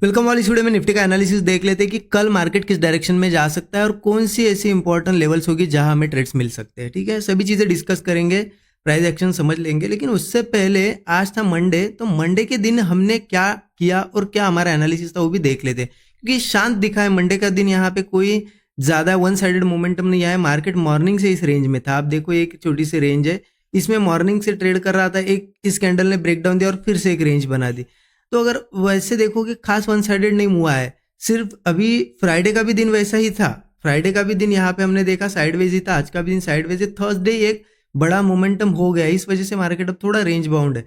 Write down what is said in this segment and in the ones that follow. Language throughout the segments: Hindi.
वेलकम वाली वीडियो में निफ्टी का एनालिसिस देख लेते हैं कि कल मार्केट किस डायरेक्शन में जा सकता है और कौन सी ऐसी इंपॉर्टेंट लेवल्स होगी जहां हमें ट्रेड्स मिल सकते हैं। ठीक है, सभी चीजें डिस्कस करेंगे, प्राइस एक्शन समझ लेंगे। लेकिन उससे पहले आज था मंडे, तो मंडे के दिन हमने क्या किया और क्या हमारा एनालिसिस था वो भी देख लेते हैं, क्योंकि शांत दिखा है मंडे का दिन। यहाँ पे कोई ज्यादा वन साइडेड मोमेंटम नहीं आया। मार्केट मॉर्निंग से इस रेंज में था। आप देखो, एक छोटी सी रेंज है, इसमें मॉर्निंग से ट्रेड कर रहा था, एक इस कैंडल ने ब्रेकडाउन दिया और फिर से एक रेंज बना दी। तो अगर वैसे देखोगे खास वन साइडेड नहीं हुआ है। सिर्फ अभी फ्राइडे का भी दिन वैसा ही था। फ्राइडे का भी दिन यहाँ पे हमने देखा साइडवेज ही था, आज का भी दिन साइडवेज है। थर्सडे एक बड़ा मोमेंटम हो गया, इस वजह से मार्केट अब थोड़ा रेंज बाउंड है।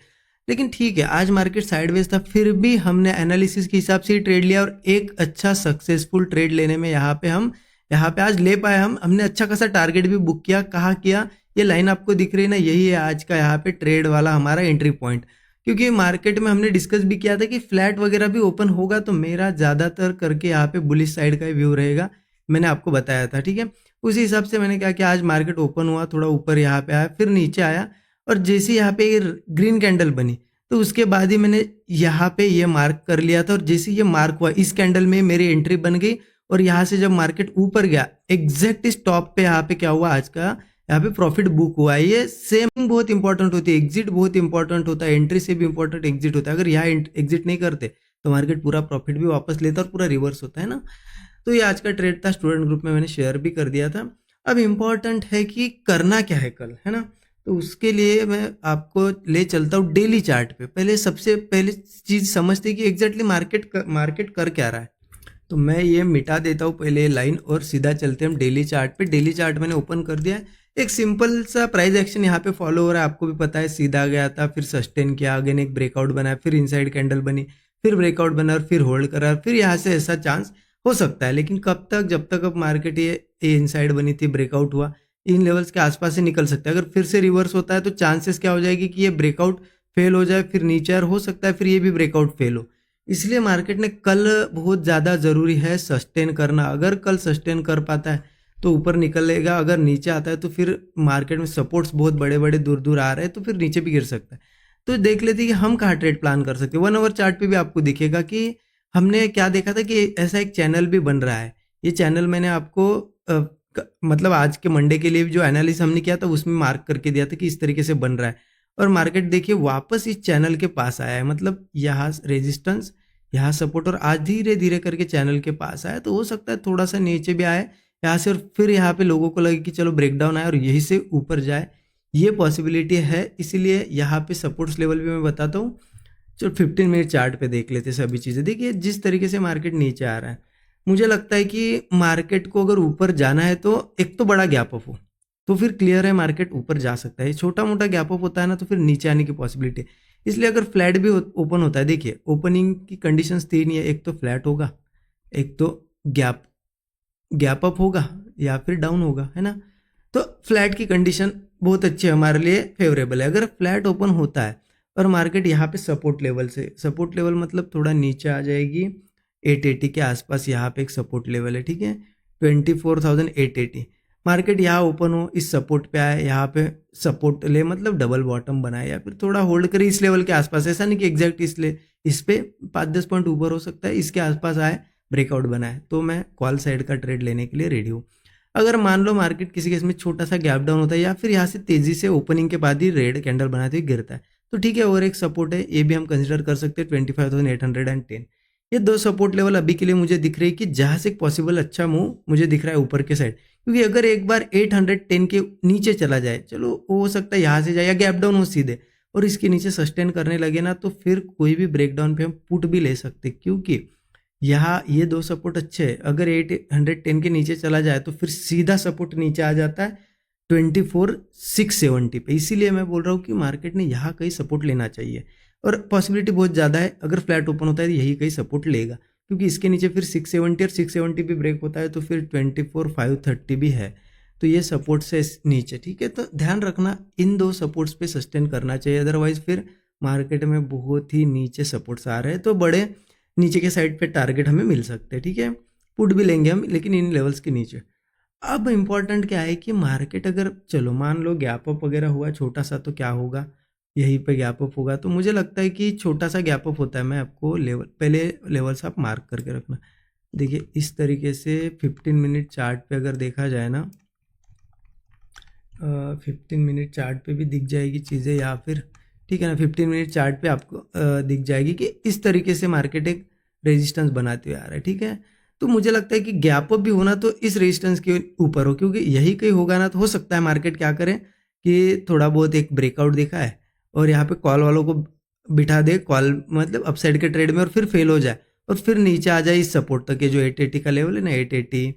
लेकिन ठीक है, आज मार्केट साइडवेज था, फिर भी हमने एनालिसिस के हिसाब से ही ट्रेड लिया और एक अच्छा सक्सेसफुल ट्रेड लेने में यहाँ पे आज ले पाए। हमने अच्छा खासा टारगेट भी बुक किया। कहाँ किया? ये लाइन आपको दिख रही है ना, यही है आज का यहाँ पे ट्रेड वाला हमारा एंट्री पॉइंट। क्योंकि मार्केट में हमने डिस्कस भी किया था कि फ्लैट वगैरह भी ओपन होगा, तो मेरा ज्यादातर करके यहाँ पे बुलिश साइड का व्यू रहेगा, मैंने आपको बताया था। ठीक है, उसी हिसाब से मैंने क्या किया, आज मार्केट ओपन हुआ, थोड़ा ऊपर यहाँ पे आया, फिर नीचे आया, और जैसे यहाँ पे ग्रीन कैंडल बनी तो उसके बाद ही मैंने यहाँ पे ये मार्क कर लिया था। और जैसे ये मार्क हुआ, इस कैंडल में मेरी एंट्री बन गई। और यहाँ से जब मार्केट ऊपर गया, एग्जैक्ट इस टॉप पे यहाँ पे क्या हुआ, आज का यहाँ पे प्रॉफिट बुक हुआ है। ये सेम बहुत इंपॉर्टेंट होती है, एग्जिट बहुत इंपॉर्टेंट होता है, एंट्री से भी इंपॉर्टेंट एग्जिट होता है। अगर यहाँ एग्जिट नहीं करते तो मार्केट पूरा प्रॉफिट भी वापस लेता और पूरा रिवर्स होता है ना। तो ये आज का ट्रेड था, स्टूडेंट ग्रुप में मैंने शेयर भी कर दिया था। अब इंपॉर्टेंट है कि करना क्या है कल, है ना। तो उसके लिए मैं आपको ले चलता हूँ डेली चार्ट पे। पहले सबसे पहले चीज समझते कि एग्जैक्टली मार्केट कर क्या रहा है। तो मैं ये मिटा देता हूँ पहले लाइन और सीधा चलते हैं हम डेली चार्ट पे। डेली चार्ट मैंने ओपन कर दिया है। एक सिंपल सा प्राइस एक्शन यहाँ पे फॉलो हो रहा है, आपको भी पता है। सीधा गया था, फिर सस्टेन किया, अगेन एक ब्रेकआउट बनाया, फिर इनसाइड कैंडल बनी, फिर ब्रेकआउट बना और फिर होल्ड करा, फिर यहाँ से ऐसा चांस हो सकता है। लेकिन कब तक? जब तक अब मार्केट ये इनसाइड बनी थी, ब्रेकआउट हुआ, इन लेवल्स के आसपास से निकल सकता है। अगर फिर से रिवर्स होता है तो चांसेस क्या हो जाएगी कि ये ब्रेकआउट फेल हो जाए, फिर नीचे, और हो सकता है फिर ये भी ब्रेकआउट फेल हो। इसलिए मार्केट ने कल बहुत ज़्यादा ज़रूरी है सस्टेन करना। अगर कल सस्टेन कर पाता है तो ऊपर निकलेगा, अगर नीचे आता है तो फिर मार्केट में सपोर्ट्स बहुत बड़े बड़े दूर दूर आ रहे हैं, तो फिर नीचे भी गिर सकता है। तो देख लेते हैं कि हम कहाँ ट्रेड प्लान कर सकते हैं। 1 आवर चार्ट पे भी आपको दिखेगा कि हमने क्या देखा था कि ऐसा एक चैनल भी बन रहा है। ये चैनल मैंने आपको मतलब आज के मंडे के लिए जो एनालिसिस हमने किया था उसमें मार्क करके दिया था कि इस तरीके से बन रहा है। और मार्केट देखिए वापस इस चैनल के पास आया है, मतलब यहाँ रेजिस्टेंस, यहाँ सपोर्ट, और आज धीरे धीरे करके चैनल के पास आया। तो हो सकता है थोड़ा सा नीचे भी आए यहाँ से, और फिर यहाँ पे लोगों को लगे कि चलो ब्रेकडाउन आए और यहीं से ऊपर जाए, ये पॉसिबिलिटी है। इसीलिए यहाँ पे सपोर्ट्स लेवल भी मैं बताता हूँ। चलो 15 मिनट चार्ट पे देख लेते सभी चीज़ें। देखिए जिस तरीके से मार्केट नीचे आ रहा है, मुझे लगता है कि मार्केट को अगर ऊपर जाना है तो एक तो बड़ा गैप अप हो, तो फिर क्लियर है मार्केट ऊपर जा सकता है। छोटा मोटा गैप अप होता है ना, तो फिर नीचे आने की पॉसिबिलिटी है। इसलिए अगर फ्लैट भी ओपन होता है, देखिए ओपनिंग की कंडीशंस 3 ही है, एक तो फ्लैट होगा, एक तो गैप अप होगा, या फिर डाउन होगा, है ना। तो फ्लैट की कंडीशन बहुत अच्छी है, हमारे लिए फेवरेबल है। अगर फ्लैट ओपन होता है और मार्केट यहाँ पे सपोर्ट लेवल से, सपोर्ट लेवल मतलब थोड़ा नीचे आ जाएगी 880 के आसपास, यहाँ पे एक सपोर्ट लेवल है, ठीक है, 24,880। मार्केट यहाँ ओपन हो, इस सपोर्ट पे आए, यहाँ पे सपोर्ट ले, मतलब डबल बॉटम बनाए, या फिर थोड़ा होल्ड करे इस लेवल के आसपास। ऐसा नहीं कि एग्जैक्ट इस पे 5-10 पॉइंट ऊपर हो सकता है, इसके आसपास आए, ब्रेकआउट बनाए, तो मैं कॉल साइड का ट्रेड लेने के लिए रेडी हूँ। अगर मान लो मार्केट किसी केस में छोटा सा गैप डाउन होता है, या फिर यहाँ से तेजी से ओपनिंग के बाद ही रेड कैंडल बनाते हुए गिरता है, तो ठीक है, और एक सपोर्ट है, ये भी हम कंसिडर कर सकते हैं 25,810। ये 2 सपोर्ट लेवल अभी के लिए मुझे दिख रही है कि जहां से एक पॉसिबल अच्छा मूव मुझे दिख रहा है ऊपर के साइड। क्योंकि अगर एक बार 810 के नीचे चला जाए, चलो हो सकता है यहाँ से जाए, या गैप डाउन हो सीधे और इसके नीचे सस्टेन करने लगे ना, तो फिर कोई भी ब्रेकडाउन पे हम पुट भी ले सकते, क्योंकि यहाँ ये 2 सपोर्ट अच्छे हैं। अगर 810 के नीचे चला जाए तो फिर सीधा सपोर्ट नीचे आ जाता है 24,670 पे। इसीलिए मैं बोल रहा हूँ कि मार्केट ने यहाँ कहीं सपोर्ट लेना चाहिए, और पॉसिबिलिटी बहुत ज़्यादा है अगर फ्लैट ओपन होता है तो यही कहीं सपोर्ट लेगा, क्योंकि इसके नीचे फिर 670 और 670 भी ब्रेक होता है तो फिर 24,530 भी है। तो ये सपोर्ट से नीचे, ठीक है, तो ध्यान रखना इन 2 सपोर्ट्स पे सस्टेन करना चाहिए, अदरवाइज फिर मार्केट में बहुत ही नीचे सपोर्ट्स आ रहे हैं, तो बड़े नीचे के साइड पे टारगेट हमें मिल सकते हैं, ठीक है, पुट भी लेंगे हम, लेकिन इन लेवल्स के नीचे। अब इंपॉर्टेंट क्या है कि मार्केट अगर चलो मान लो गैप अप वगैरह हुआ छोटा सा, तो क्या होगा, यहीं पे गैप अप होगा, तो मुझे लगता है कि छोटा सा गैप अप होता है। मैं आपको लेवल पहले लेवल्स आप मार्क करके रखना। देखिए इस तरीके से 15 मिनट चार्ट पे अगर देखा जाए ना, 15 मिनट चार्ट पे भी दिख जाएगी चीज़ें, या फिर ठीक है ना, 15 मिनट चार्ट पे आपको दिख जाएगी कि इस तरीके से मार्केट एक रेजिस्टेंस बनाते हुए आ रहा है, ठीक है। तो मुझे लगता है कि गैप अप भी होना तो इस रेजिस्टेंस के ऊपर हो, क्योंकि यही कहीं होगा ना, तो हो सकता है मार्केट क्या करे कि थोड़ा बहुत एक ब्रेकआउट देखा है और यहाँ पे कॉल वालों को बिठा दे, कॉल मतलब अपसाइड के ट्रेड में, और फिर फेल हो जाए और फिर नीचे आ जाए इस सपोर्ट तक, ये जो 880 का लेवल है ना, 880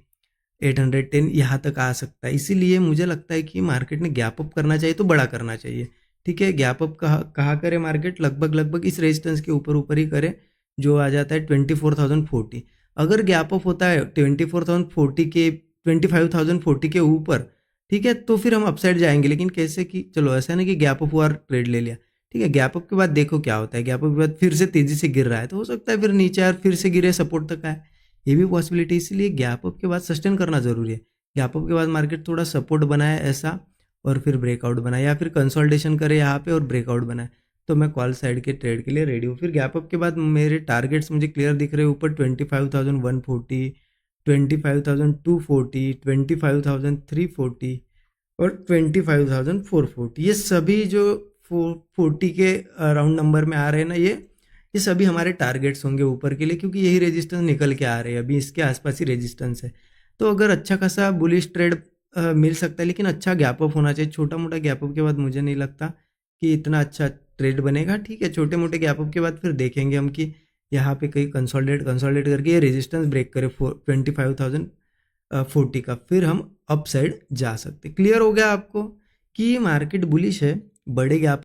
810 यहाँ तक आ सकता है। इसीलिए मुझे लगता है कि मार्केट ने गैप अप करना चाहिए तो बड़ा करना चाहिए, ठीक है। गैप अप कहाँ करे मार्केट, लगभग इस रेजिस्टेंस के ऊपर ऊपर ही करे, जो आ जाता है 24,040। अगर गैप अप होता है 24,040 के 25,040 के ऊपर, ठीक है, तो फिर हम अपसाइड जाएंगे। लेकिन कैसे कि चलो ऐसा नहीं कि गैप अप हुआ और ट्रेड ले लिया, ठीक है। गैप अप के बाद देखो क्या होता है, गैप अप के बाद फिर से तेजी से गिर रहा है तो हो सकता है फिर नीचे और फिर से गिरे सपोर्ट तक आए, ये भी पॉसिबिलिटी। इसीलिए गैप अप के बाद सस्टेन करना जरूरी है। गैप अप के बाद मार्केट थोड़ा सपोर्ट बनाए ऐसा, और फिर ब्रेकआउट बनाए, या फिर कंसोलिडेशन करे यहाँ पे और ब्रेकआउट बनाए, तो मैं कॉल साइड के ट्रेड के लिए रेडी हूँ। फिर गैप अप के बाद मेरे टारगेट्स मुझे क्लियर दिख रहे हैं ऊपर, 25,140, 25,240, 25,340 और 25,440। ये सभी जो 440 के राउंड नंबर में आ रहे हैं ना, ये सभी हमारे टारगेट्स होंगे ऊपर के लिए, क्योंकि यही रेजिस्टेंस निकल के आ रहे हैं, अभी इसके आसपास ही रेजिस्टेंस है। तो अगर अच्छा खासा बुलिश ट्रेड मिल सकता है, लेकिन अच्छा गैप अप होना चाहिए। छोटा मोटा गैप अप के बाद मुझे नहीं लगता कि इतना अच्छा ट्रेड बनेगा, ठीक है। छोटे मोटे गैप अप के बाद फिर देखेंगे हम कि यहाँ पे कहीं कंसोलिडेट करके ये रेजिस्टेंस ब्रेक करे 25,040 का, फिर हम अप साइड जा सकते। क्लियर हो गया आपको कि मार्केट बुलिश है, बड़े गैप